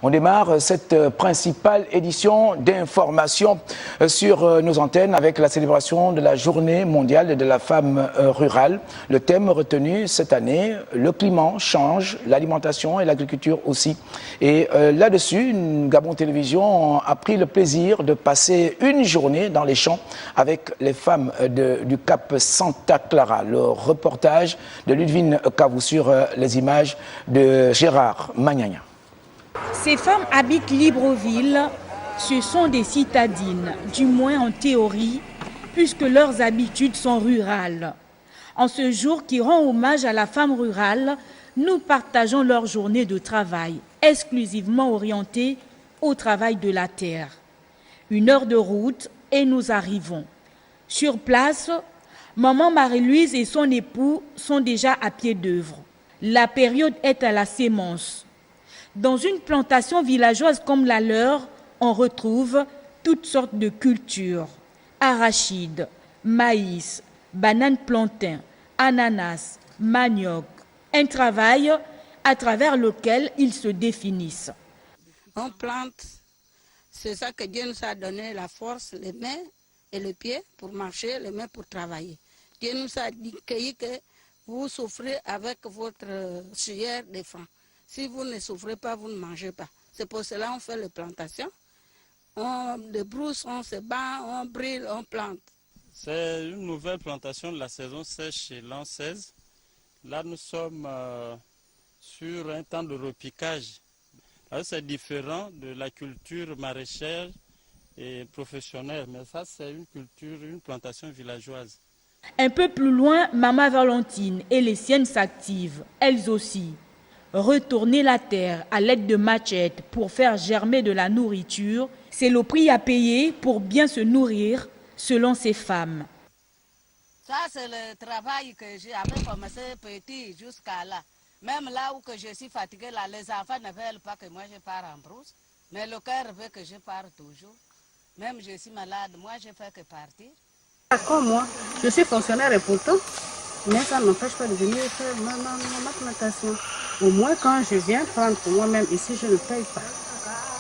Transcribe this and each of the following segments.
On démarre cette principale édition d'information sur nos antennes avec la célébration de la Journée mondiale de la femme rurale. Le thème retenu cette année, le climat change, l'alimentation et l'agriculture aussi. Et là-dessus, Gabon Télévision a pris le plaisir de passer une journée dans les champs avec les femmes du Cap Santa Clara. Le reportage de Ludivine Kavou sur les images de Gérard Magnagna. Ces femmes habitent Libreville. Ce sont des citadines, du moins en théorie, puisque leurs habitudes sont rurales. En ce jour qui rend hommage à la femme rurale, nous partageons leur journée de travail, exclusivement orientée au travail de la terre. 1 heure de route et nous arrivons. Sur place, maman Marie-Louise et son époux sont déjà à pied d'œuvre. La période est à la sémence. Dans une plantation villageoise comme la leur, on retrouve toutes sortes de cultures. Arachides, maïs, bananes plantain, ananas, manioc. Un travail à travers lequel ils se définissent. On plante, c'est ça que Dieu nous a donné, la force, les mains et les pieds pour marcher, les mains pour travailler. Dieu nous a dit que vous souffrez avec votre sueur des francs. Si vous ne souffrez pas, vous ne mangez pas. C'est pour cela qu'on fait les plantations. On débrousse, on se bat, on brûle, on plante. C'est une nouvelle plantation de la saison sèche chez l'an 16. Là, nous sommes sur un temps de repiquage. C'est différent de la culture maraîchère et professionnelle, mais ça, c'est une culture, une plantation villageoise. Un peu plus loin, Maman Valentine et les siennes s'activent, elles aussi. Retourner la terre à l'aide de machettes pour faire germer de la nourriture, c'est le prix à payer pour bien se nourrir, selon ces femmes. Ça, c'est le travail que j'avais commencé petit jusqu'à là. Même là où que je suis fatiguée, là, les enfants ne veulent pas que moi je parte en brousse. Mais le cœur veut que je parte toujours. Même je suis malade, moi je fais que partir. Comme moi, je suis fonctionnaire et pourtant, mais ça ne m'empêche pas de venir faire ma plantation. Au moins quand je viens prendre pour moi-même ici, je ne paye pas.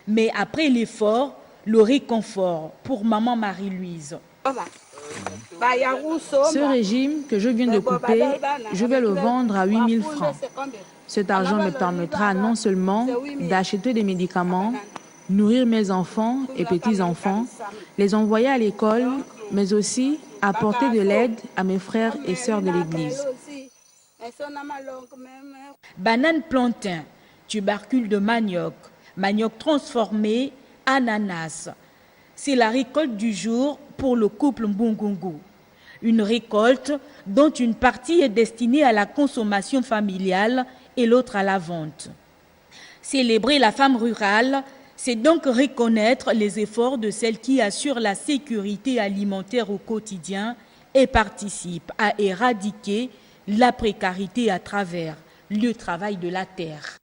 Mais après l'effort, le réconfort pour maman Marie-Louise. Ce régime que je viens de couper, je vais le vendre à 8 000 francs. Cet argent me permettra non seulement d'acheter des médicaments, nourrir mes enfants et petits-enfants, les envoyer à l'école, mais aussi apporter de l'aide à mes frères et sœurs de l'église. Banane plantain, tubercule de manioc, manioc transformé, ananas. C'est la récolte du jour pour le couple Mbungungu. Une récolte dont une partie est destinée à la consommation familiale et l'autre à la vente. Célébrer la femme rurale, c'est donc reconnaître les efforts de celles qui assurent la sécurité alimentaire au quotidien et participent à éradiquer la précarité à travers le travail de la terre.